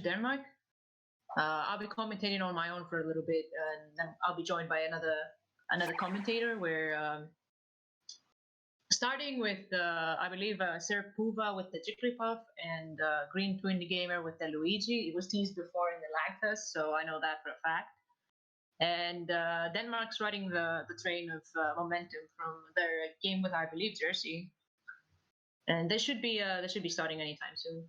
Denmark. I'll be commentating on my own for a little bit, and then I'll be joined by another commentator. Where starting with I believe Sir Puva with the Jigglypuff and Green Twin Gamer with the Luigi. It was teased before in the lag test, so I know that for a fact. And Denmark's riding the train of momentum from their game with, I believe, Jersey, and they should be starting anytime soon.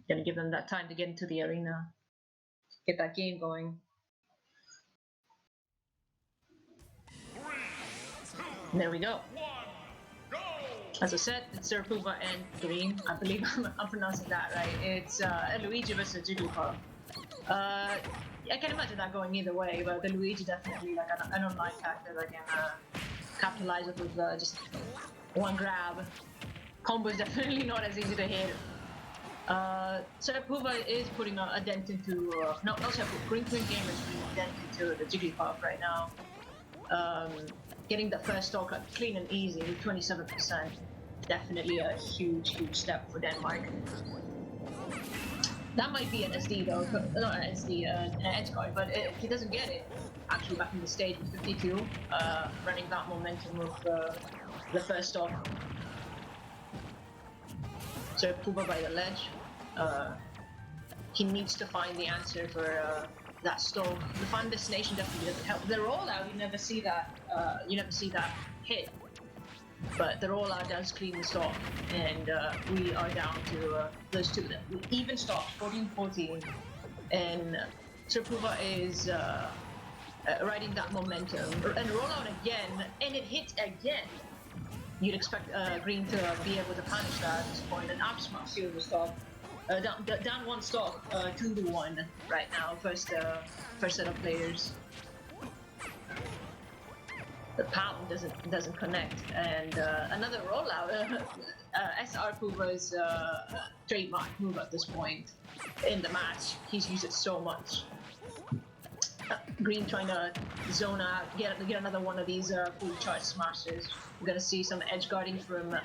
Gonna give them that time to get into the arena, get that game going. And there we go. As I said, it's Sir Puva and Green. I believe I'm pronouncing that right. It's Luigi versus Jigglypuff. I can imagine that going either way, but the Luigi definitely like an online character that can capitalize with just one grab. Combo is definitely not as easy to hit. Sir Puva is putting a dent into Green Twin Gamer is putting a dent into the Jigglypuff right now. Getting the first stock clean and easy, 27%. Definitely a huge step for Denmark. That might be an SD though, not an SD, an edge guard, but if he doesn't get it, actually back in the stage with 52, running that momentum of the first stock. So Puva by the ledge. He needs to find the answer for that stall. The final destination definitely doesn't help. The rollout, you never see that hit. But the rollout does clean the stock, and we are down to those two. Even stock, 14-14, and Sir Puva is riding that momentum. And rollout again, and it hits again. You'd expect Green to be able to punish that at this point, and up smash seals the stock. Down one stock, 2-1 right now. First set of players. The pound doesn't connect, and another rollout. SR Puva's trademark move at this point in the match. He's used it so much. Green trying to zone out, get another one of these full charge smashes. We're gonna see some edge guarding from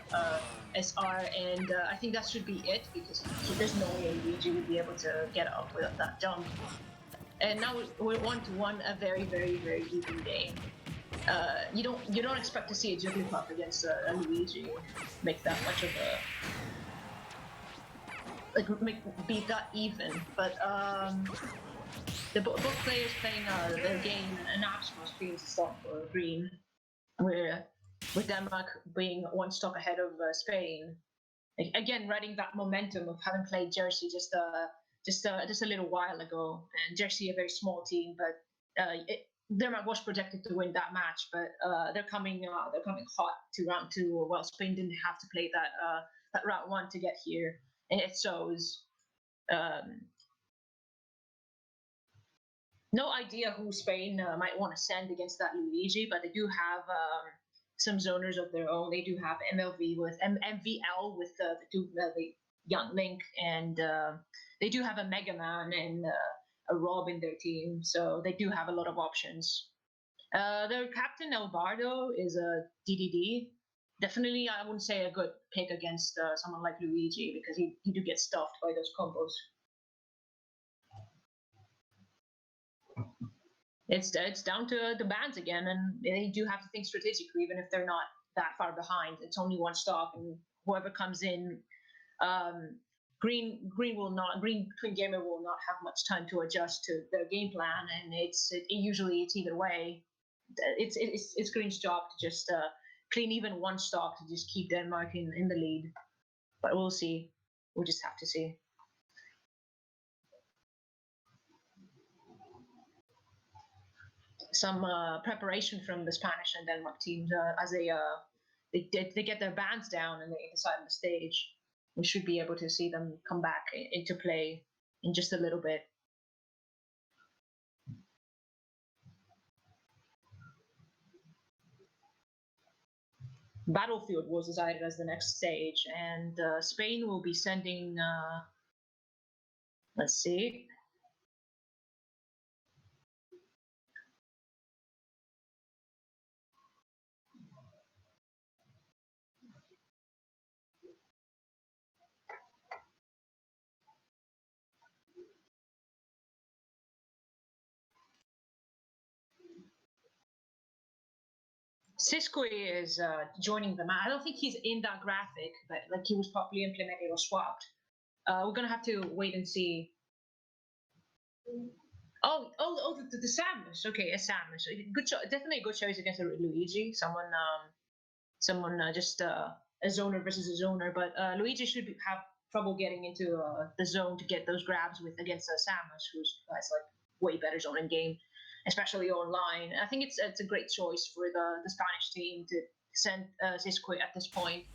SR, and I think that should be it because there's no way Luigi would be able to get up without that jump. And now we're 1-1, a very even game. You don't expect to see a Jigglypuff against a Luigi make that much of a be that even, but both players playing their game and Arsenal being to stop for Green, where with Denmark being one stop ahead of Spain. Again, riding that momentum of having played Jersey just a little while ago, and Jersey a very small team, but Denmark was projected to win that match, but they're coming hot to round 2. Well, Spain didn't have to play that round 1 to get here, and it shows. No idea who Spain might want to send against that Luigi, but they do have some zoners of their own. They do have MVL with the young Link, and they do have a Mega Man and a Rob in their team, so they do have a lot of options. Their captain El Bardo is a DDD. Definitely, I wouldn't say a good pick against someone like Luigi because he do get stuffed by those combos. It's down to the bands again, and they do have to think strategically, even if they're not that far behind. It's only one stock, and whoever comes in, Green Twin Gamer will not have much time to adjust to their game plan, and usually it's either way. It's Green's job to just clean even one stock to just keep Denmark in the lead. But we'll see. We'll just have to see. Some preparation from the Spanish and Denmark teams as they get their bands down and they decide on the stage. We should be able to see them come back into play in just a little bit. Battlefield was decided as the next stage, and Spain will be sending. Let's see. Siskui is joining the match. I don't think he's in that graphic, but like he was properly implemented or swapped. We're gonna have to wait and see. Oh, the Samus. Okay, a Samus. Good definitely a good choice against a Luigi. Someone just a zoner versus a zoner. But Luigi should have trouble getting into the zone to get those grabs with against Samus, who's has like way better zoning game, especially online. I think it's a great choice for the Spanish team to send Siskui at this point,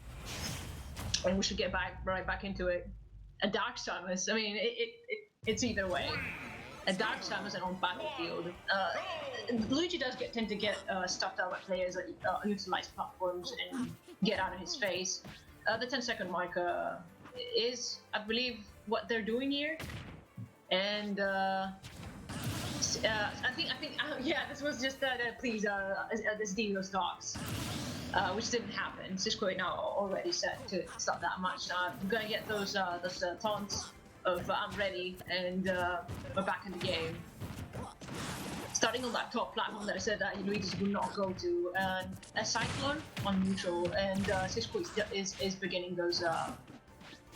and we should get right back into it. A Dark Samus. I mean, it's either way. A Dark Samus and on battlefield. Luigi does tend to get stuffed out by players that utilize platforms and get out of his face. The 10-second mark is, I believe, what they're doing here, and I think yeah, this was just please this Dino's docs. Which didn't happen. Siskui now already set to stop that match. Now I'm gonna get those taunts of I'm ready, and we're back in the game. Starting on that top platform that I said that Luigi will not go to, a Cyclone on neutral, and Siskui is beginning those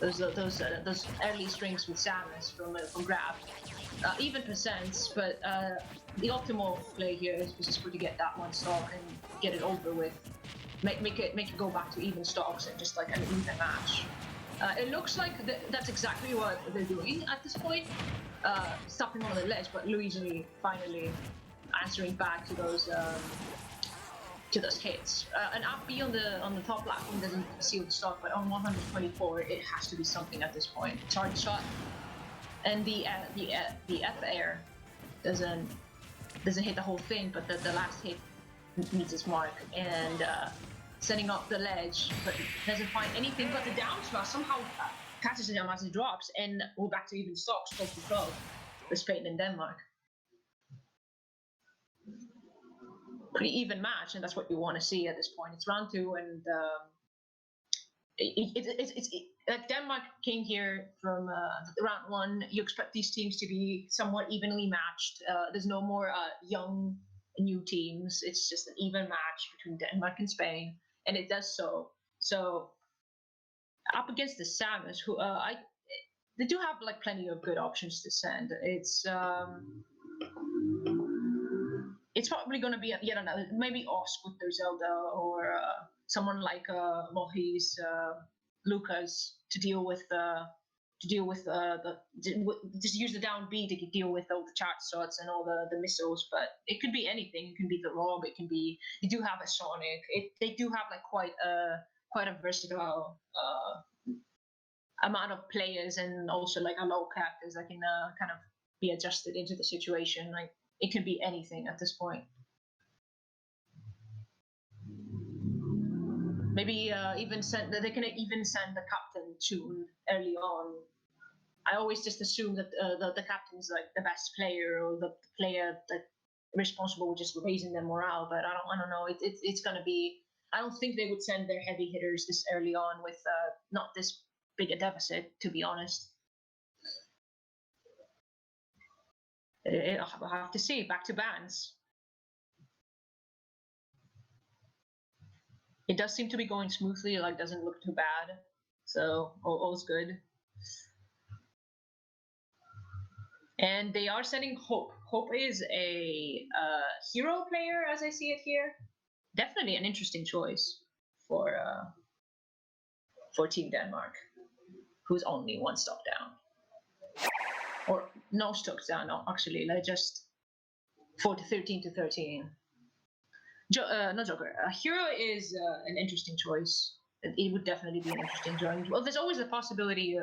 early strings with Samus from grab. Even percents, but the optimal play here is for Siskui to get that one stock and get it over with. Make it go back to even stocks and just like an even match. It looks like that's exactly what they're doing at this point, stopping on the ledge. But Luigi finally answering back to those hits. An up B on the top platform doesn't seal the stock, but on 124 it has to be something at this point. Charge shot, and the F air doesn't hit the whole thing, but the last hit meets its mark, and setting up the ledge, but doesn't find anything but the down smash. Somehow catches it as it drops, and we're back to even stocks, 12-12 for Spain and Denmark. Pretty even match, and that's what you want to see at this point. It's round 2, and it's like Denmark came here from round 1. You expect these teams to be somewhat evenly matched. There's no more young new teams. It's just an even match between Denmark and Spain, and it does so. So up against the Samus, who they do have like plenty of good options to send. It's probably going to be yet another, maybe Osk with their Zelda, or someone like Mohis, Lucas to deal with just use the down B to deal with all the charge shots and all the missiles. But it could be anything. It can be the Rob. It can be, you do have a Sonic. They do have like quite a versatile amount of players, and also like a low characters that can kind of be adjusted into the situation. Like it can be anything at this point. Maybe they can even send the captain tune early on. I always just assume that the captain's like the best player, or the player that responsible for just raising their morale. But I don't know. It's gonna be. I don't think they would send their heavy hitters this early on with not this big a deficit, to be honest. I'll have to see. Back to bans. It does seem to be going smoothly. Like doesn't look too bad. So all's good. And they are sending Hope. Hope is a hero player, as I see it here. Definitely an interesting choice for Team Denmark, who's only one stock down, or no stocks down. No, actually, like just 13-13. No Joker. Hero is an interesting choice. It would definitely be an interesting choice. Well, there's always the possibility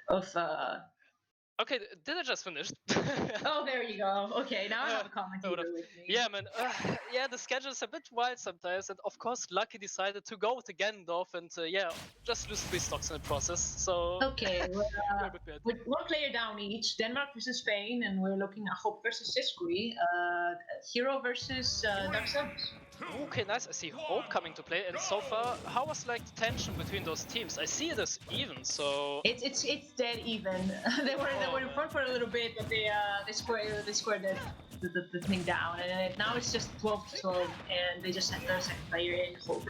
of Okay, did I just finish? Oh, there you go. Okay, now I have a commentator with me. Yeah, man. Yeah, the schedule is a bit wild sometimes, and of course, Lucky decided to go with the Gandalf, and just lose 3 stocks in the process. So okay, with one player down each, Denmark versus Spain, and we're looking at Hope versus Siskui, Hero versus Dark Samus. Okay, nice. I see Hope coming to play, and so far, how was like the tension between those teams? I see it as even, so It's dead even. they were in front for a little bit, but they squared the thing down, and now it's just 12-12, and they just sent their second player in, Hope.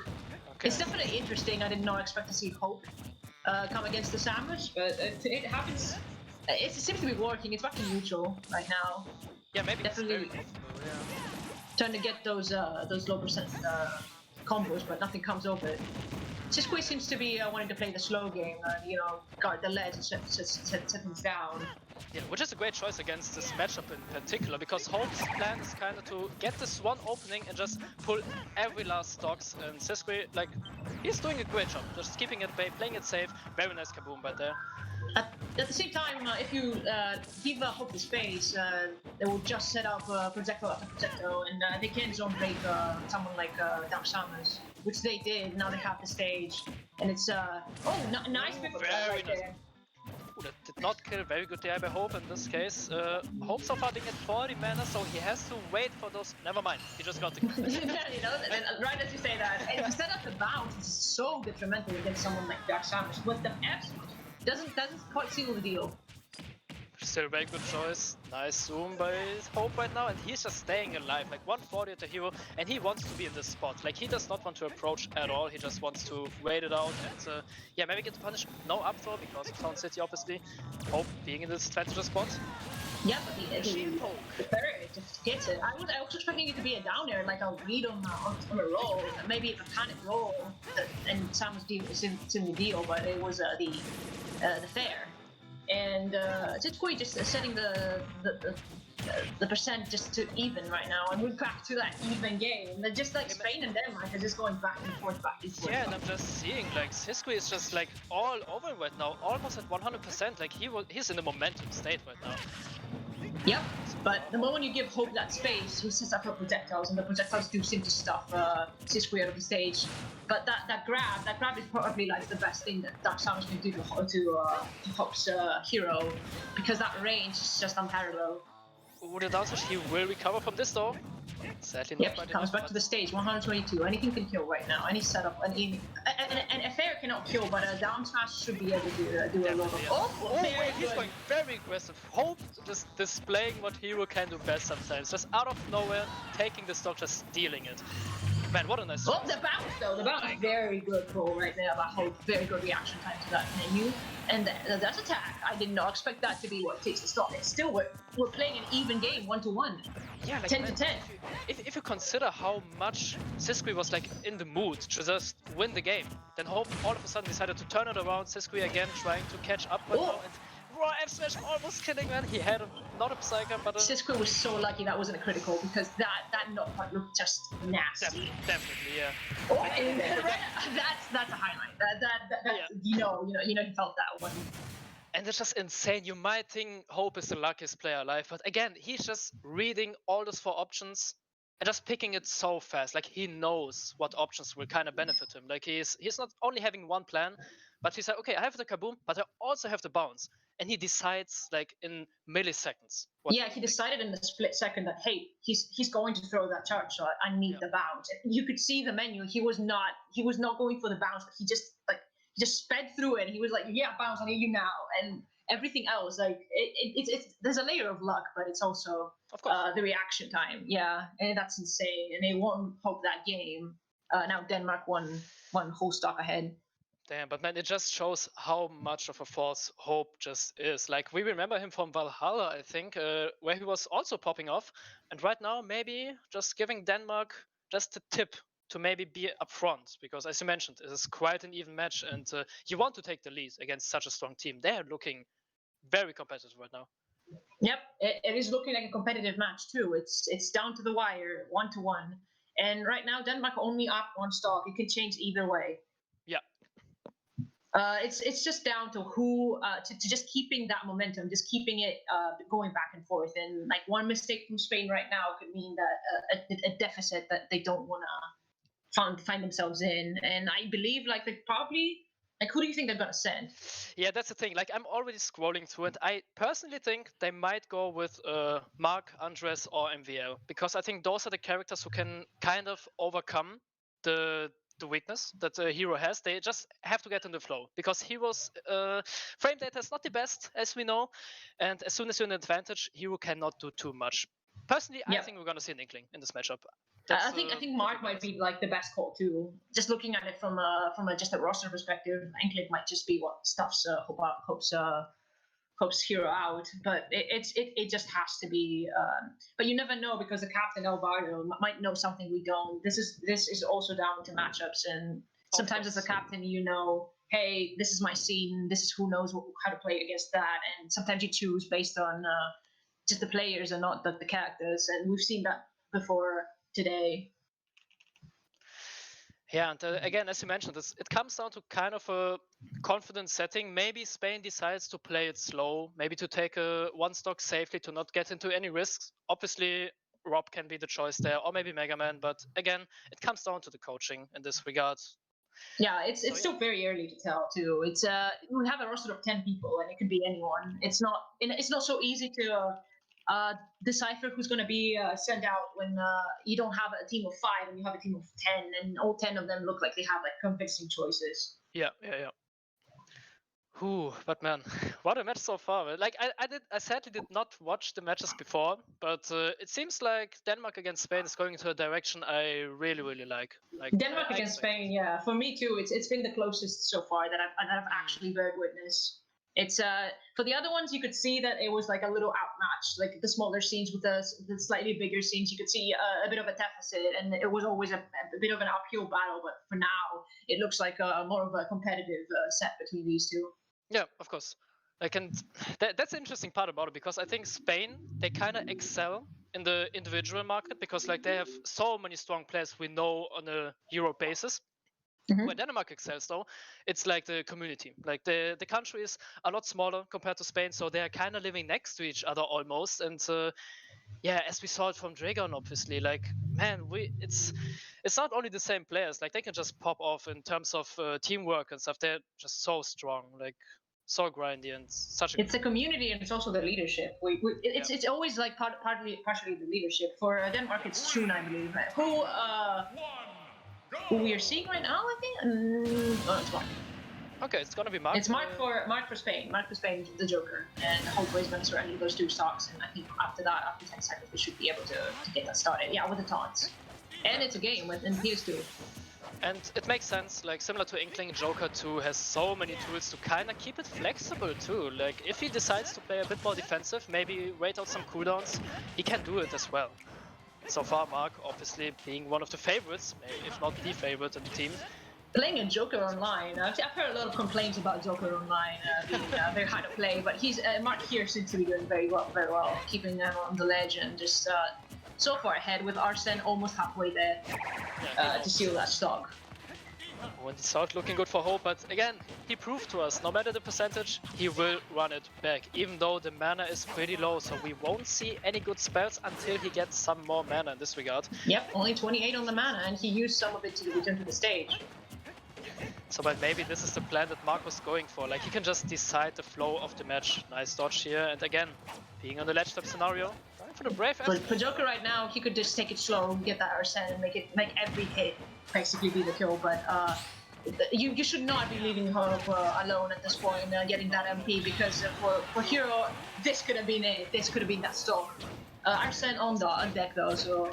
okay. It's definitely interesting. I did not expect to see Hope come against the Samus, but it happens. It seems to be working. It's back to neutral right now. Yeah, maybe Definitely it's very possible. Yeah. trying to get those low percent combos, but nothing comes of it. SmashCore seems to be wanting to play the slow game, guard the ledge and set things down. Yeah, which is a great choice against this matchup in particular, because Hope's plan is kind of to get this one opening and just pull every last stocks, and SmashCore, like, he's doing a great job, just keeping it at bay, playing it safe. Very nice kaboom right there. At the same time, if you give Hope the space, they will just set up projectile after projectile, and they can zone break someone like Dark Samus, which they did. Now they have the stage, and it's nice pivot right nice. there. Ooh, that did not kill. Very good DI by Hope in this case. Hope so far being at 40 mana, so he has to wait for those. Never mind, he just got the kill. Right as you say that, and to set up the bounce is so detrimental against someone like Dark Samus. With the F doesn't quite seal the deal. Still a very good choice. Nice zoom by Hope right now, and he's just staying alive. Like 140 at the hero, and he wants to be in this spot. Like he does not want to approach at all. He just wants to wait it out and yeah, maybe get the punish. No up throw because of Town City, obviously. Hope being in this advantageous spot. Yeah, but the better just gets it. I was expecting it to be a down air, like a read on a roll, maybe a panic roll, and Samus in the deal, but it was the fair. And SmashCore just setting the percent just to even right now, and we're back to that even game. They're just like Spain and Denmark are just going back and forth, back and forth. Yeah, and I'm just seeing like SmashCore is just like all over right now, almost at 100%. Like he's in a momentum state right now. Yep, but the moment you give Hope that space, he sets up her projectiles, and the projectiles do seem to stuff SmashCore out of the stage. But that grab is probably like the best thing that Dark Samus can do to Hope's hero, because that range is just unparalleled. Ooh, the down smash, he will recover from this though. Sadly not. Yep, comes back to the stage, 122. Anything can kill right now, any setup, and a fair cannot kill, but a down smash should be able to do a lot of. Oh, wait, he's going very aggressive. Hope just displaying what hero can do best sometimes. Just out of nowhere, taking the stock, just stealing it. Man, what a nice. Oh, the bounce though, the bounce, very good pull right there by Hope. Very good reaction time to that menu. And that's attack. I did not expect that to be what takes the stock. It's still we're playing an even game, 1-1. Yeah, like 10 to 10. If you consider how much SmashCore was like in the mood to just win the game, then Hope all of a sudden decided to turn it around. SmashCore again trying to catch up right now, and raw F smash almost killing, man. He had not a Psyker, but SmashCore was so lucky that wasn't a critical, because that knockback looked just nasty. Definitely, yeah. Oh, and that's a highlight. That Yeah. you know he felt that one. And it's just insane. You might think Hope is the luckiest player alive, but again, he's just reading all those 4 options and just picking it so fast. Like he knows what options will kind of benefit him. Like he's not only having one plan, but he's like, okay, I have the kaboom, but I also have the bounce. And he decides like in milliseconds. Yeah, he decided in a split second that hey, he's going to throw that charge shot. I need the bounce. You could see the menu. He was not going for the bounce, but he just sped through it. He was like, yeah, bounce, I need you now. And everything else, like it's there's a layer of luck, but it's also the reaction time. Yeah, and that's insane. And they won't Hope that game. Now Denmark won whole stock ahead. Damn, but man, it just shows how much of a force Hope just is. Like, we remember him from Valhalla, I think, where he was also popping off. And right now, maybe just giving Denmark just a tip to maybe be up front. Because as you mentioned, it is quite an even match, and you want to take the lead against such a strong team. They are looking very competitive right now. Yep, it is looking like a competitive match too. It's down to the wire, 1-1. And right now, Denmark only up 1 stock. It can change either way. Yeah. It's just down to who to just keeping that momentum, just keeping it going back and forth. And like one mistake from Spain right now could mean that a deficit that they don't want to find themselves in. And I believe like they probably Like, who do you think they're gonna send? Yeah, that's the thing. Like, I'm already scrolling through, and I personally think they might go with Mark, Andres, or MVL, because I think those are the characters who can kind of overcome the weakness that the hero has. They just have to get in the flow, because heroes frame data is not the best, as we know, and as soon as you're in advantage, hero cannot do too much. Personally, I Yep. think we're gonna see an Inkling in this matchup. I think Mark might be like the best call too. Just looking at it from just a roster perspective, Inkling might just be what stuffs hopes hero out, but it just has to be. But you never know, because the captain Alvaro might know something we don't. This is also down to matchups, and sometimes as a captain, you know, hey, this is my scene. This is who knows how to play against that, and sometimes you choose based on just the players and not the characters, and we've seen that before today. Yeah, and again, as you mentioned, it comes down to kind of a confident setting. Maybe Spain decides to play it slow, maybe to take a one stock safely to not get into any risks. Obviously, Rob can be the choice there, or maybe Mega Man, but again, it comes down to the coaching in this regard. Yeah, it's still very early to tell too. It's we have a roster of 10 people, and it could be anyone. It's not so easy to decipher who's going to be sent out when you don't have a team of 5 and you have a team of 10, and all 10 of them look like they have like convincing choices. Yeah. But man, what a match so far. Like I sadly did not watch the matches before, but it seems like Denmark against Spain is going into a direction I really like. Like Denmark against Spain, yeah, for me too. It's been the closest so far that I've actually heard witness. It's for the other ones you could see that it was like a little outmatched, like the smaller scenes with the slightly bigger scenes. You could see a bit of a deficit, and it was always a bit of an uphill battle. But for now, it looks like more of a competitive set between these two. Yeah, of course. Like, and that's the interesting part about it, because I think Spain, they kind of excel in the individual market, because like they have so many strong players we know on a Euro basis. Where Denmark excels though, it's like the community. Like the country is a lot smaller compared to Spain, so they're kind of living next to each other almost. And yeah, as we saw it from Dragon, obviously, like man, it's not only the same players. Like they can just pop off in terms of teamwork and stuff. They're just so strong, like so grindy, and such a. It's the community, and it's also the leadership. It's always like partially the leadership. For Denmark, it's Trune, I believe. Who we are seeing right now, I think. Oh, it's Mark. Okay, it's gonna be Mark. It's Mark for Spain. Mark for Spain, the Joker, and hopefully he's gonna surrender those 2 stocks. And I think after 10 seconds, we should be able to get that started. Yeah, with the taunts, and it's a game with PS2. And it makes sense, like similar to Inkling, Joker 2 has so many tools to kind of keep it flexible too. Like if he decides to play a bit more defensive, maybe wait out some cooldowns, he can do it as well. So far, Mark obviously being one of the favorites, if not the favorite in the team. Playing a Joker online, I've heard a lot of complaints about Joker online being very hard to play, but Mark here seems to be doing very well, keeping them on the ledge and just so far ahead, with Arsene almost halfway there to seal that stock. When the stock looking good for Hope, but again, he proved to us, no matter the percentage, he will run it back, even though the mana is pretty low, so we won't see any good spells until he gets some more mana in this regard. Yep, only 28 on the mana, and he used some of it to return to the stage. So, but maybe this is the plan that Mark was going for, like he can just decide the flow of the match. Nice dodge here, and again, being on the ledge step scenario, going for the Brave. For Joker right now, he could just take it slow, get that Arsene, and make every hit basically be the kill, but you should not be leaving Hope alone at this point, getting that MP, because for Hero, this could have been it. This could have been that stock. Arsene on deck though, so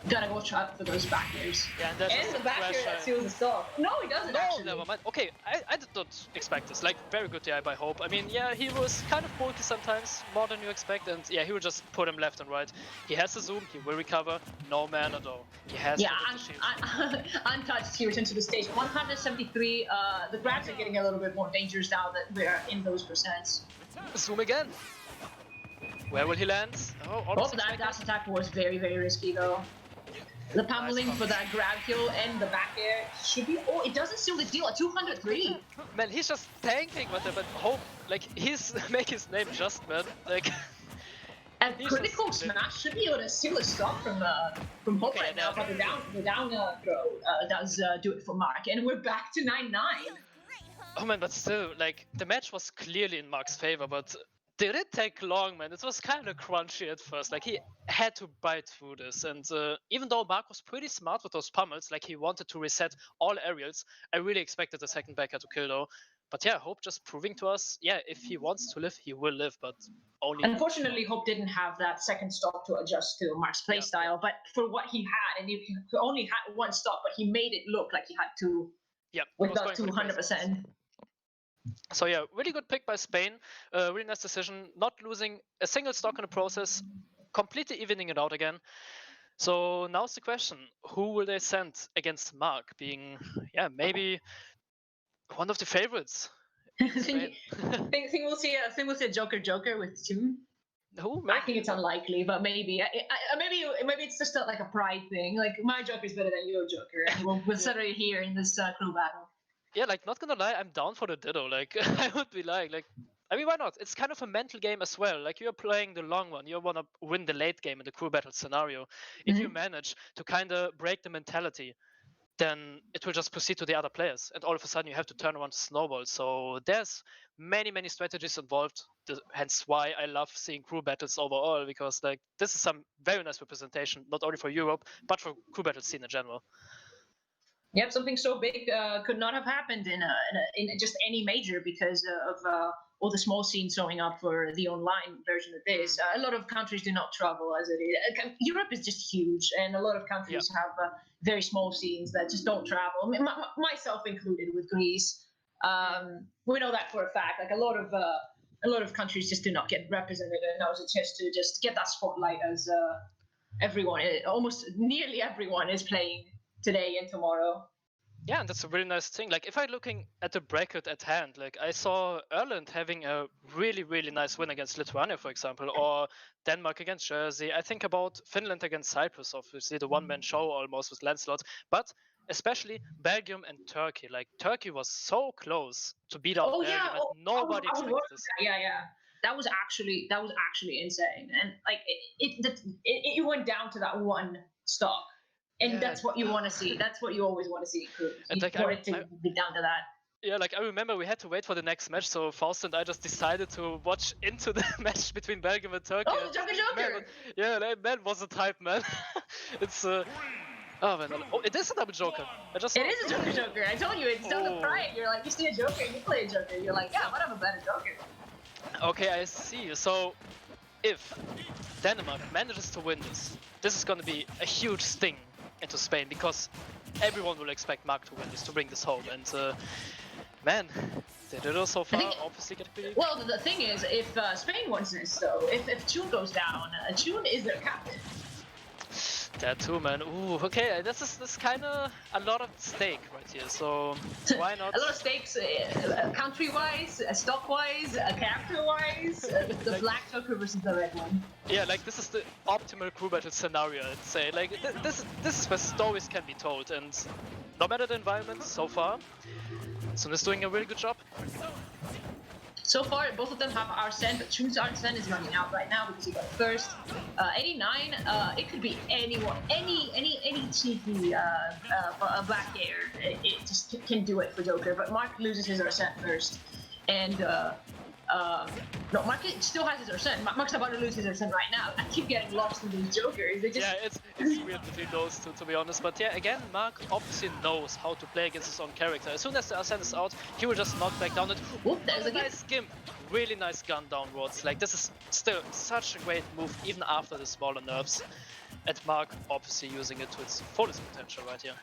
gotta watch out for those backers. Yeah, and the backer that seals the stock. No, he doesn't. No, actually. never mind. Okay, I did not expect this. Like, very good DI by Hope. I mean, yeah, he was kind of bulky sometimes, more than you expect, and yeah, he will just put him left and right. He has the zoom, he will recover, no mana though. He has untouched, he returns to the stage. 173, the grabs are getting a little bit more dangerous now that we're in those percents. Zoom again. Where will he land? Oh, that dash attack was very risky though. The pummeling for that grab kill and the back air should be. Oh, it doesn't seal the deal at 203. Man, he's just tanking, but Hope, like, he's make his name just, man. Like. And critical smash should be able to seal a stop from Hope right now, but the down throw does do it for Mark, and we're back to 9-9. Oh man, but still, like, the match was clearly in Mark's favor, but did it take long, man? It was kind of crunchy at first. Like, he had to bite through this. And even though Mark was pretty smart with those pummels, like, he wanted to reset all aerials, I really expected the second backer to kill, though. But yeah, Hope just proving to us, yeah, if he wants to live, he will live, but only. Unfortunately, Hope didn't have that second stop to adjust to Mark's playstyle, but for what he had, and he only had one stop, but he made it look like he had two. Yeah, with that 200%. So yeah, really good pick by Spain. Really nice decision, not losing a single stock in the process, completely evening it out again. So now's the question: who will they send against Mark? Being, yeah, maybe one of the favorites. think we'll see a Joker with Toon. Who? Maybe. I think it's unlikely, but maybe. Maybe it's just like a pride thing. Like, my Joker's better than your Joker, and we'll settle it here in this crew battle. Yeah, like, not gonna lie, I'm down for the Ditto. Like, I would be like, I mean, why not? It's kind of a mental game as well. Like, you're playing the long one. You want to win the late game in the crew battle scenario. If you manage to kind of break the mentality, then it will just proceed to the other players. And all of a sudden, you have to turn around to snowball. So there's many, many strategies involved. Hence why I love seeing crew battles overall, because like, this is some very nice representation, not only for Europe, but for crew battle scene in general. Yep, something so big could not have happened in just any major because of all the small scenes showing up for the online version of this. A lot of countries do not travel as it is. Europe is just huge, and a lot of countries have very small scenes that just don't travel. I mean, myself included with Greece. We know that for a fact. Like, a lot of countries just do not get represented, and that was a chance to just get that spotlight as almost nearly everyone is playing today and tomorrow. Yeah, and that's a really nice thing. Like, if I'm looking at the bracket at hand, like, I saw Ireland having a really, really nice win against Lithuania, for example, or Denmark against Jersey. I think about Finland against Cyprus, obviously, the one-man show almost with Lancelot. But especially Belgium and Turkey. Like, Turkey was so close to beat out Belgium, and nobody expected this. Yeah. That was actually insane, and like it went down to that one stop. And that's what you want to see. That's what you always want to see. And like, for it to be down to that. Yeah, like, I remember we had to wait for the next match, so Faust and I just decided to watch into the match between Belgium and Turkey. Oh, Joker! Yeah, that was a type, man. It's oh man, it is a double Joker. It is a Joker. I told you, it's down to pride. You're like, you see a Joker, you play a Joker. You're like, yeah, whatever, better Joker. Okay, I see. So if Denmark manages to win this is going to be a huge sting into Spain, because everyone will expect Mark to win this, to bring this home. And man, they did it so far. Obviously get pretty. Well, the thing is, if Spain wins this, though, if Toon goes down, Toon is their captain. That too, man. Ooh, okay, this is kind of a lot at stake right here, so why not? A lot of stakes, country-wise, stock-wise, character-wise, the black Joker versus the red one. Yeah, like, this is the optimal crew battle scenario, I'd say. Like, this is where stories can be told, and no matter the environment so far, Sun is doing a really good job. So far, both of them have Arsene, but Toon's Arsene is running out right now because he got first. 89, it could be anyone, any cheeky black hair, it just can do it for Joker. But Mark loses his Arsene first, and no, Mark still has his Arsene. Mark's about to lose his Arsene right now. I keep getting lost in these Jokers. Yeah, it's weird between those two, to be honest. But yeah, again, Mark obviously knows how to play against his own character. As soon as the Arsene is out, he will just knock back down. There's a nice skimp. Really nice gun downwards. Like, this is still such a great move, even after the smaller nerfs. And Mark obviously using it to its fullest potential right here.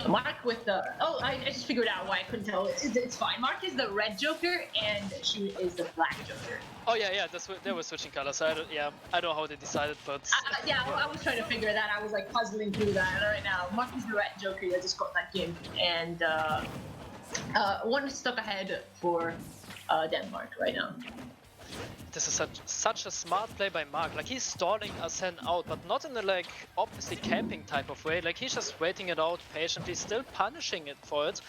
Mark with the... Oh, I just figured out why I couldn't tell. It's fine. Mark is the red Joker, and she is the black Joker. Oh, yeah, they were switching colors. I don't know how they decided, but... I was trying to figure that. I was, like, puzzling through that right now. Mark is the red Joker that just got that gimp, and one step ahead for Denmark right now. This is such a smart play by Mark. Like, he's stalling Arsene out, but not in a, like, obviously camping type of way. Like, he's just waiting it out patiently, still punishing it for it,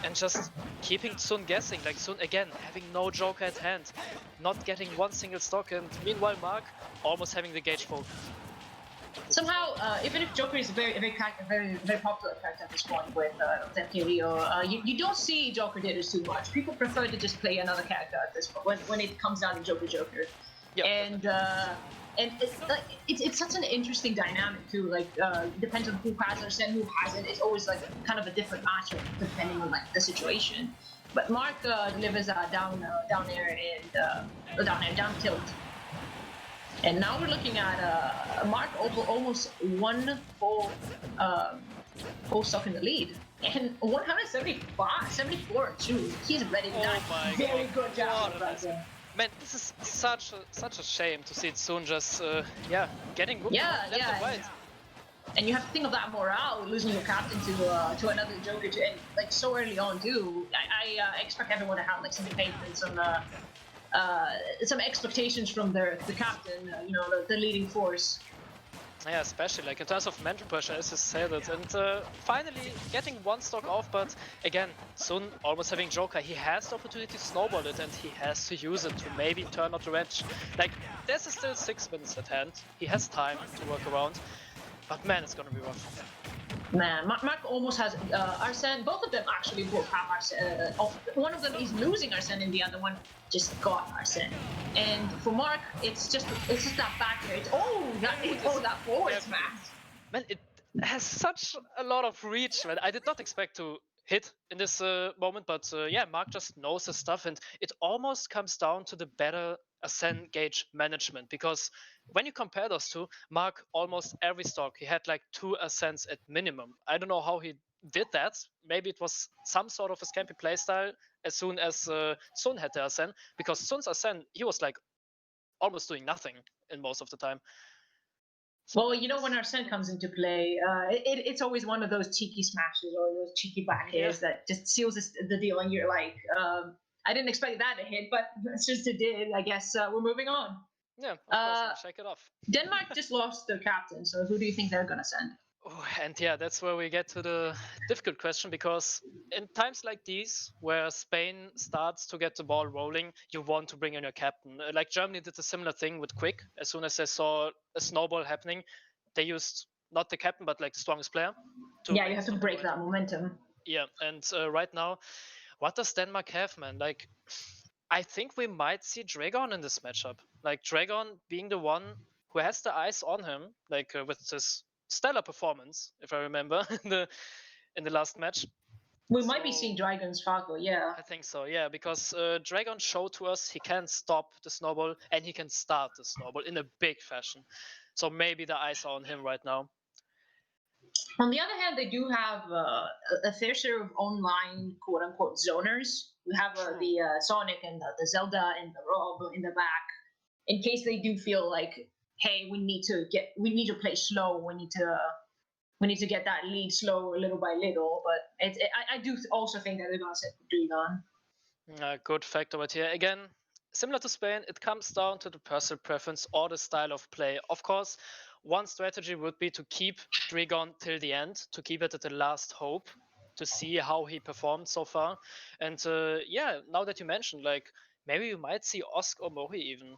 and just keeping Sun guessing. Like, Sun, again, having no Joker at hand, not getting one single stock, and meanwhile Mark almost having the gauge full. Somehow, even if Joker is a very popular character at this point with Rio, you don't see Joker ditters too much. People prefer to just play another character at this point when it comes down to Joker. Yeah, And it's such an interesting dynamic too. Like depends on who has Arsene, who hasn't. It's always like kind of a different matchup depending on like the situation. But Mark delivers down air and down tilt. And now we're looking at Mark almost one full stock in the lead. And 74 too. He's ready to die. Very good job. Man, this is such a shame to see it soon just getting whooped left and right. And you have to think of that morale, losing your captain to another Joker, and like so early on too. I expect everyone to have like some faith and some expectations from the captain, the leading force. Yeah, especially like in terms of mental pressure, as you said it, and finally getting one stock off. But again, Sun almost having Joker, he has the opportunity to snowball it, and he has to use it to maybe turn out the wrench. Like there's still 6 minutes at hand. He has time to work around, but man, it's gonna be rough. Man, Mark almost has Arsene. Both of them actually both have Arsene. One of them is losing Arsene, and the other one just got Arsene. And for Mark, it's just that back here. That forward smash. Man, it has such a lot of reach. Man, I did not expect to hit in this moment, but yeah, Mark just knows his stuff, and it almost comes down to the better Arsene gauge management, because when you compare those two, Mark almost every stock he had like 2 Arsens at minimum. I don't know how he did that. Maybe it was some sort of a scampy playstyle as soon as Sun had the Arsene, because Sun's Arsene, he was like almost doing nothing in most of the time. So well, when Arsene comes into play, it's always one of those cheeky smashes or those cheeky back airs that just seals the deal, and you're like, I didn't expect that to hit, but since it did, I guess we're moving on. Yeah, of course, shake it off. Denmark just lost their captain, so who do you think they're gonna send? Oh, and yeah, that's where we get to the difficult question, because in times like these, where Spain starts to get the ball rolling, you want to bring in your captain. Like Germany did a similar thing with Quick. As soon as they saw a snowball happening, they used not the captain, but like the strongest player. You have to break that momentum. Yeah, and right now, what does Denmark have, man? Like, I think we might see Dragon in this matchup. Like Dragon being the one who has the eyes on him, like with this stellar performance, if I remember, in the last match. We might be seeing Dragon's Falco, yeah. I think so, yeah, because Dragon showed to us he can stop the snowball and he can start the snowball in a big fashion. So maybe the eyes are on him right now. On the other hand, they do have a fair share of online quote-unquote zoners. We have the Sonic and the Zelda and the Rob in the back, in case they do feel like, hey, we need to play slow. We need to get that lead slow little by little. But I do also think that they're gonna set Dragon. Good factor, but here again, similar to Spain, it comes down to the personal preference or the style of play. Of course, one strategy would be to keep Dragon till the end, to keep it at the last hope, to see how he performed so far. And yeah, now that you mentioned, like maybe you might see Osk or Mori even.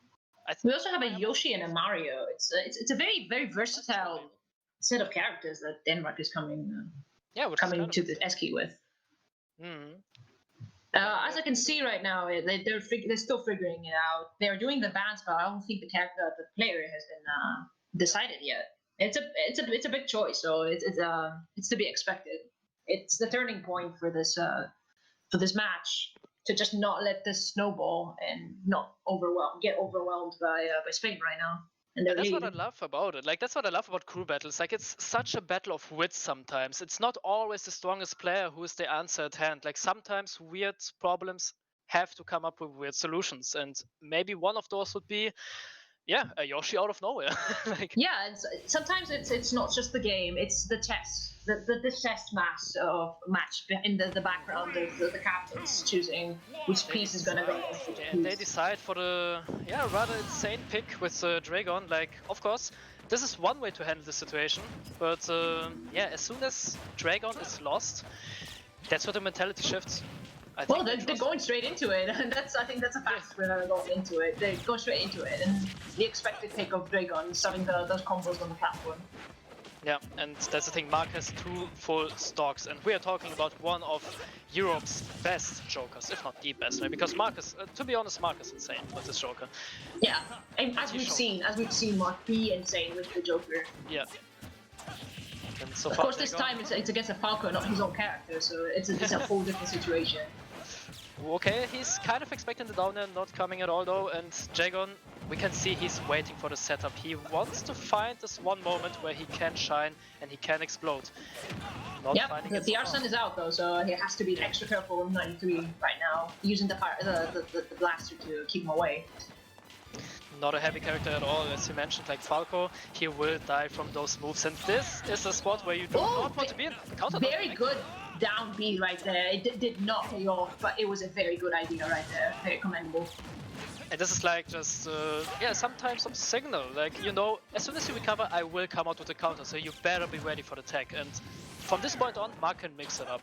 We also have a Yoshi and a Mario. It's a very, very versatile set of characters that Denmark is coming to the ESCI with. As I can see right now, they're still figuring it out. They're doing the bans, but I don't think the player has been decided yet. It's a big choice, so it's to be expected. It's the turning point for this match, to just not let this snowball and not get overwhelmed by Spain right now. And that's what I love about it. Like, that's what I love about crew battles. Like, it's such a battle of wits sometimes. It's not always the strongest player who is the answer at hand. Like, sometimes weird problems have to come up with weird solutions. And maybe one of those would be, a Yoshi out of nowhere. And sometimes it's not just the game, it's the chess. The chess match in the background of the captains choosing which piece is gonna go. And they decide for the rather insane pick with Dragon. Like, of course, this is one way to handle the situation, but as soon as Dragon is lost, that's where the mentality shifts. I Well, think they're going straight into it, and I think that's a fast way they're going into it. They go straight into it, and the expected pick of Dragon starting those combos on the platform. Yeah, and that's the thing, Mark has 2 full stocks, and we are talking about one of Europe's best jokers, if not the best, right? Because Marcus, to be honest, Mark is insane with this joker. Yeah, and as he we've showed. seen Mark be insane with the Joker. Yeah. And so Of far, course, this Dagon- time it's against a Falco, not his own character, so it's a whole different situation. Okay, he's kind of expecting the down air not coming at all though, and Jagon, we can see he's waiting for the setup. He wants to find this one moment where he can shine and he can explode. Not Yep, finding the it so far. Arson is out though, so he has to be extra careful with 93 right now, using the blaster to keep him away. Not a heavy character at all, as you mentioned, like Falco, he will die from those moves, and this is a spot where you do not want to be in. Counter very good down B right there. It did not pay off, but it was a very good idea right there. Very commendable. And this is like just, yeah, sometimes some signal, like, you know, as soon as you recover, I will come out with a counter, so you better be ready for the tech. And from this point on, Mark can mix it up.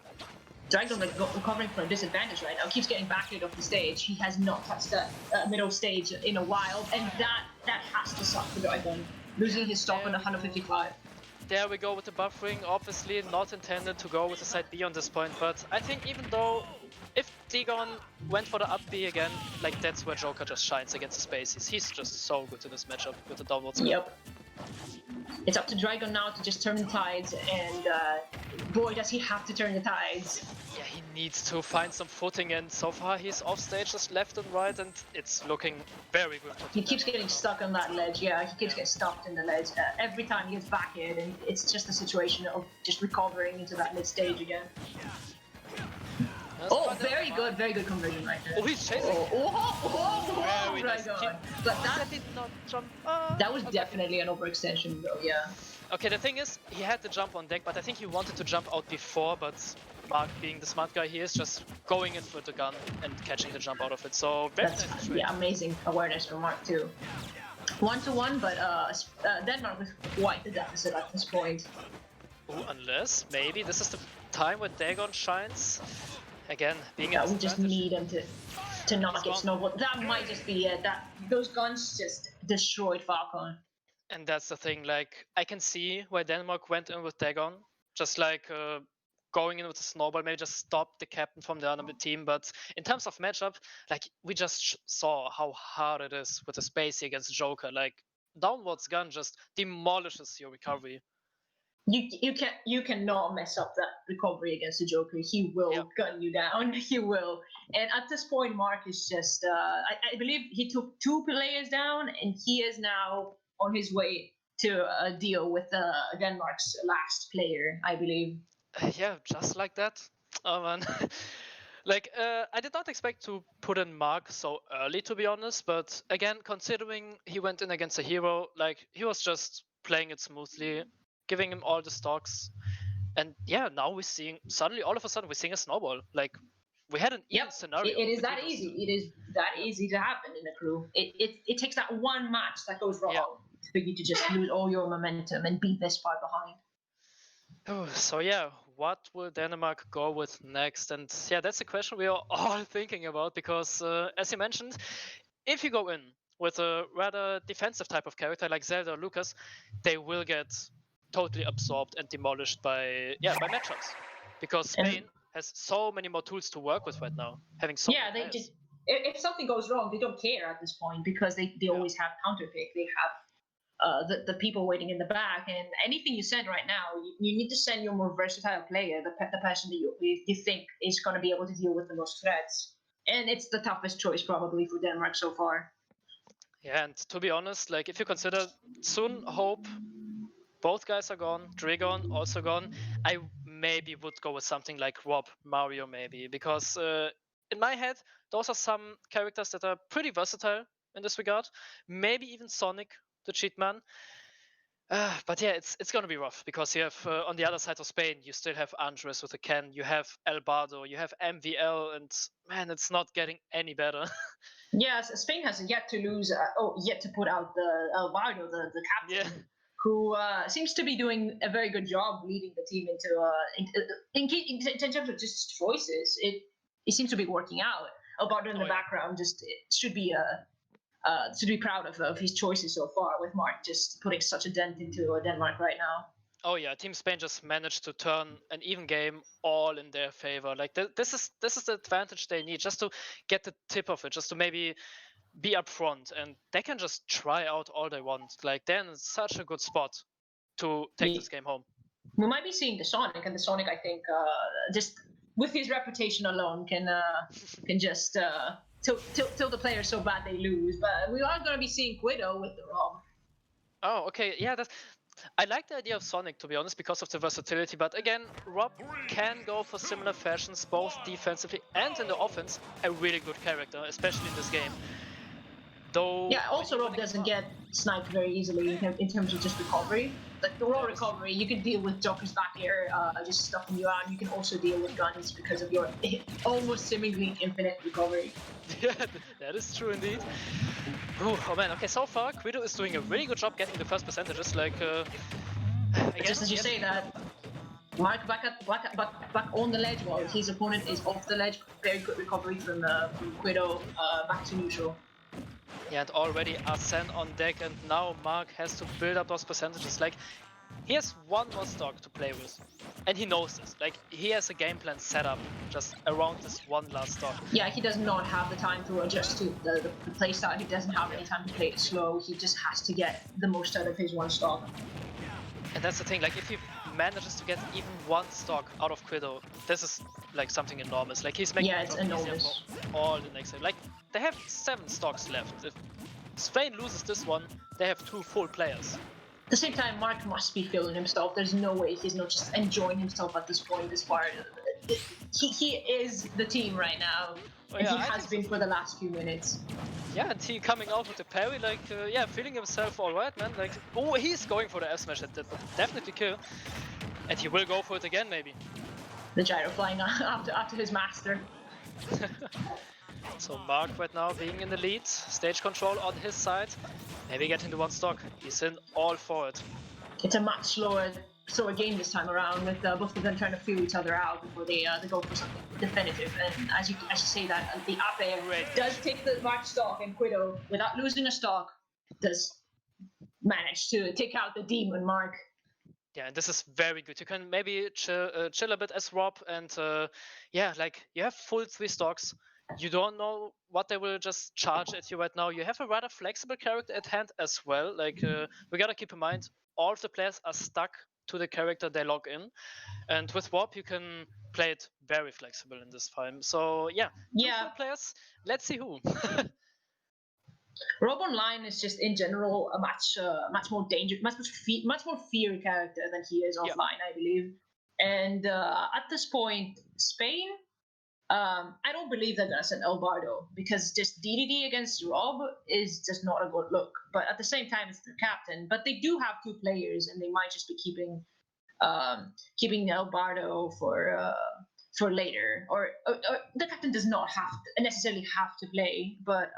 Dragon recovering from a disadvantage right now, keeps getting backed off the stage. He has not touched that middle stage in a while, and that has to suck for Dragon. Losing his stock on 155. There we go with the buffering, obviously not intended to go with the side B on this point, but I think even though if Dagon went for the up B again, like that's where Joker just shines against the spaces. He's just so good in this matchup with the downwards. Yep. It's up to Dragon now to just turn the tides, and boy does he have to turn the tides. Yeah, he needs to find some footing, and so far he's off stage just left and right, and it's looking very good. He keeps getting stuck on that ledge, yeah, he keeps getting stuck in the ledge. Every time he gets back in, and it's just a situation of just recovering into that mid stage again. Oh, very good conversion right there. Oh, he's chasing. Very nice. But that did not jump. That was definitely an overextension though, yeah. Okay, the thing is, he had to jump on deck, but I think he wanted to jump out before, but Mark, being the smart guy he is, just going in for the gun and catching the jump out of it. So very nice. Yeah, amazing awareness from Mark too. 1-1, but Denmark was quite the deficit at this point. Ooh, unless maybe this is the time where Dagon shines. Again, being yeah, we just need him to not get snowballed. That might just be it. Those guns just destroyed Falcon. And that's the thing, like, I can see why Denmark went in with Dagon, just like going in with a snowball, maybe just stop the captain from the other team. But in terms of matchup, like, we just saw how hard it is with the Spacey against Joker. Like, downwards gun just demolishes your recovery. You cannot mess up that recovery against the Joker. He will gun you down. He will. And at this point, Mark is just I believe he took 2 players down, and he is now on his way to deal with Denmark's last player, I believe. Yeah, just like that. Oh man. Like, I did not expect to put in Mark so early, to be honest, but again, considering he went in against a hero, like, he was just playing it smoothly, giving him all the stocks, and yeah, now we're seeing, suddenly, all of a sudden, we're seeing a snowball. Like, we had an even scenario. It is that easy. It is that easy to happen in a crew. It takes that one match that goes wrong for you to just lose all your momentum and be this far behind. Oh, so yeah, what will Denmark go with next? And yeah, that's the question we are all thinking about, because as you mentioned, if you go in with a rather defensive type of character like Zelda or Lucas, they will get totally absorbed and demolished by matchups, because Spain has so many more tools to work with right now, having so many they just, if something goes wrong, they don't care at this point, because they always have counterpick. They have the people waiting in the back, and anything you send right now, you need to send your more versatile player, the person that you think is going to be able to deal with the most threats. And it's the toughest choice probably for Denmark so far. Yeah, and to be honest, like, if you consider Sun, Hope, both guys are gone, Dragon also gone, I maybe would go with something like Rob, Mario maybe, because in my head, those are some characters that are pretty versatile in this regard. Maybe even Sonic, the cheat man. But yeah, it's gonna be rough, because you have on the other side of Spain, you still have Andres with a Ken, you have El Bardo, you have MVL, and man, it's not getting any better. Yes, Spain has yet to lose, yet to put out the El Bardo, the captain, who seems to be doing a very good job leading the team in terms of just choices. it seems to be working out. Albardo in the background just should be proud of his choices so far, with Mark just putting such a dent into Denmark right now. Oh yeah, Team Spain just managed to turn an even game all in their favor. Like this is the advantage they need, just to get the tip of it, just to maybe be up front, and they can just try out all they want. Like they're in such a good spot to take this game home. We might be seeing the Sonic, and the Sonic, I think, just with his reputation alone, can just tilt the players so bad they lose. But we are going to be seeing Guido with the Rob. Oh, okay, yeah, I like the idea of Sonic, to be honest, because of the versatility, but again, Rob can go for similar fashions, both defensively and in the offense. A really good character, especially in this game. Though, yeah, also Rob doesn't get sniped very easily in terms of just recovery. Like the raw recovery, you can deal with Joker's back air, just stuffing you out. You can also deal with guns because of your almost seemingly infinite recovery. Yeah, that is true indeed. Ooh, oh man, okay, so far Guido is doing a really good job getting the first percentages. Like, again, just as you say that, Mark back on the ledge while his opponent is off the ledge. Very good recovery from Guido back to neutral. Yeah, and already Arsene on deck, and now Mark has to build up those percentages. Like, he has one more stock to play with, and he knows this. Like, he has a game plan set up just around this one last stock. Yeah, he does not have the time to adjust to the play style. He doesn't have any time to play it slow. He just has to get the most out of his one stock. And that's the thing, like, if he manages to get even one stock out of Guido, this is like something enormous. Like, he's making it's enormous for all the next game. Like, they have 7 stocks left. If Spain loses this one, they have 2 full players. At the same time, Mark must be feeling himself. There's no way he's not just enjoying himself at this point. This part, he is the team right now, and he has been for the last few minutes. Yeah, and he coming out with the parry, like, yeah, feeling himself alright, man. Like, oh, he's going for the F smash. That would definitely kill, and he will go for it again, maybe. The gyro flying after his master. So Mark right now being in the lead, stage control on his side, maybe getting the one stock. He's in all for it. It's a much slower game this time around, with both of them trying to feel each other out before they go for something definitive. And as you say that, the up air does take the Mark stock, and Guido, without losing a stock, does manage to take out the demon Mark. Yeah, and this is very good. You can maybe chill a bit as Rob, and yeah, like, you have full 3 stocks. You don't know what they will just charge at you right now. You have a rather flexible character at hand as well. Like, we gotta keep in mind, all of the players are stuck to the character they log in, and with Rob you can play it very flexible in this time. So yeah, 2 full players. Let's see who. Rob online is just in general a much more dangerous, much more fiery character than he is offline, I believe. And at this point, Spain, I don't believe they're gonna send Albardo, because just DDD against Rob is just not a good look. But at the same time, it's their captain. But they do have 2 players, and they might just be keeping Albardo for later. Or the captain does not necessarily have to play, but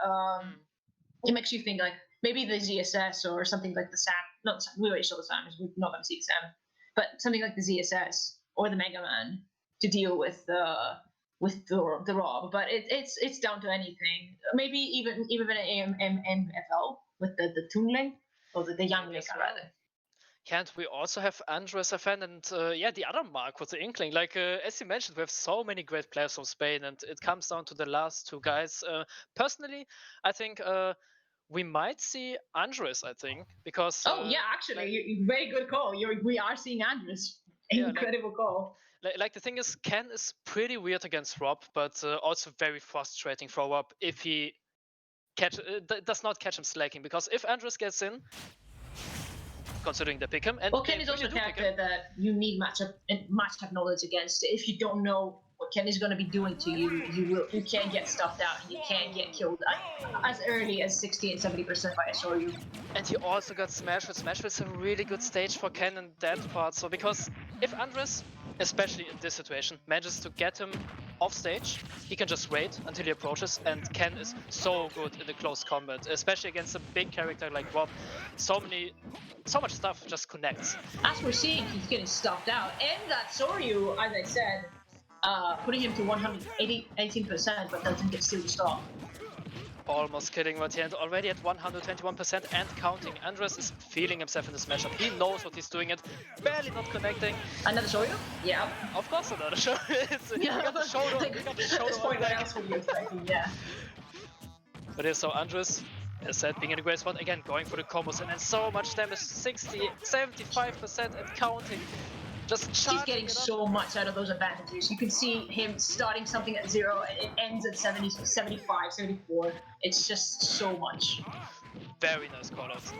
it makes you think, like, maybe the ZSS or something like the Sam. Not the, we already saw the Sam. We're not going to see the Sam, but something like the ZSS or the Mega Man to deal with the Rob. But it's down to anything. Maybe even an AMFL with the Toonling or the young Link, rather. Can't we also have Andres FN and yeah, the other Mark with the Inkling? Like, as you mentioned, we have so many great players from Spain, and it comes down to the last 2 guys. Personally, I think we might see Andres, I think, because... actually, very good call. We are seeing Andres. Incredible call. Like, the thing is, Ken is pretty weird against Rob, but also very frustrating for Rob if he does not catch him slacking, because if Andres gets in, considering they pick him, and Ken is also a character that you need matchup knowledge against. If you don't know what Ken is going to be doing to you, you can get stuffed out, and you can get killed as early as 60 and 70% by SRU. And he also got Smash. Smash is a really good stage for Ken in that part. So because if Andres, especially in this situation, manages to get him off stage, he can just wait until he approaches, and Ken is so good in the close combat, especially against a big character like Rob. So much stuff just connects. As we're seeing, he's getting stuffed out, and that Soryu, as I said, putting him to 118%, but doesn't get steal the stock. Almost killing Ratiant, already at 121% and counting. Andres is feeling himself in this matchup. He knows what he's doing, it barely not connecting. Another show you? Yeah. Of course, another show. You got the shoulder. Like, You got the at shoulder this on point, what deck. else were you expecting? Yeah. But yeah, so Andres, as said, being in a great spot again, going for the combos and then so much damage, 60, 75% and counting. Just He's getting so much out of those advantages. You can see him starting something at 0 and it ends at 70, 75, 74. It's just so much. Very nice callouts.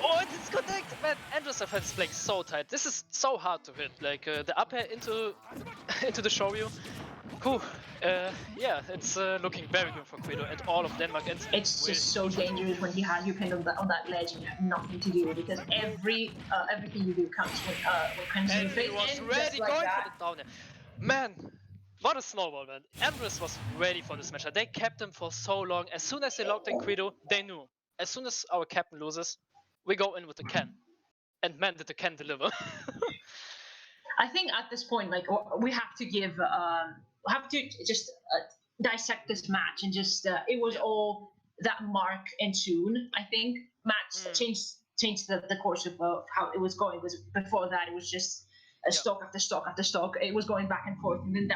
Oh, it is connected, man! Andres' defense is playing so tight. This is so hard to hit. Like the up air into the Shoryu. Whew. Yeah, it's looking very good for Guido and all of Denmark. And it's just so dangerous when he has you pinned on that ledge and you have nothing to do because everything you do counts when comes in your face. He was and ready, just like going that, for the down air. Man, what a snowball, man. Andres was ready for this match. They kept him for so long. As soon as they locked in Guido, they knew. As soon as our captain loses, we go in with the can. And man, did the can deliver. I think at this point, like we have to just dissect this match and just it was all that Mark and Tune. I think match changed the course of how it was going. Was before that it was just stock after stock after stock. It was going back and forth, and then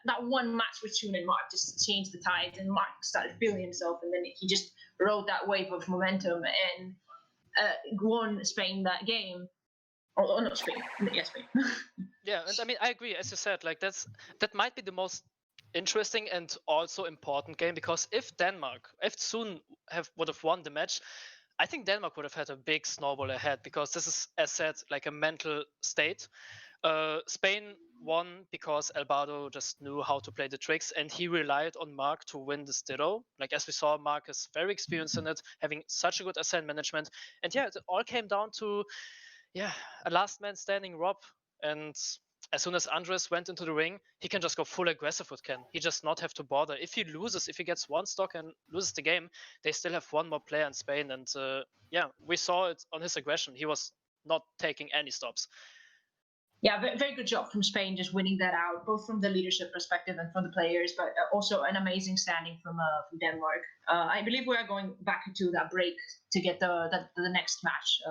that one match with Tune and Mark just changed the tides, and Mark started feeling himself, and then he just rode that wave of momentum and won Spain that game. Oh, not Spain. Yes, Spain. Yeah, and I mean, I agree. As you said, like that might be the most interesting and also important game, because if Sun would have won the match, I think Denmark would have had a big snowball ahead, because this is, as said, like a mental state. Spain won because Albardo just knew how to play the tricks, and he relied on Mark to win this Ditto. Like, as we saw, Mark is very experienced in it, having such a good ascent management. And yeah, it all came down to a last man standing Rob. And as soon as Andres went into the ring, he can just go full aggressive with Ken. He just not have to bother. If he gets one stock and loses the game, they still have one more player in Spain. And we saw it on his aggression. He was not taking any stops. Yeah, very good job from Spain, just winning that out, both from the leadership perspective and from the players, but also an amazing standing from Denmark. I believe we are going back to that break to get the next match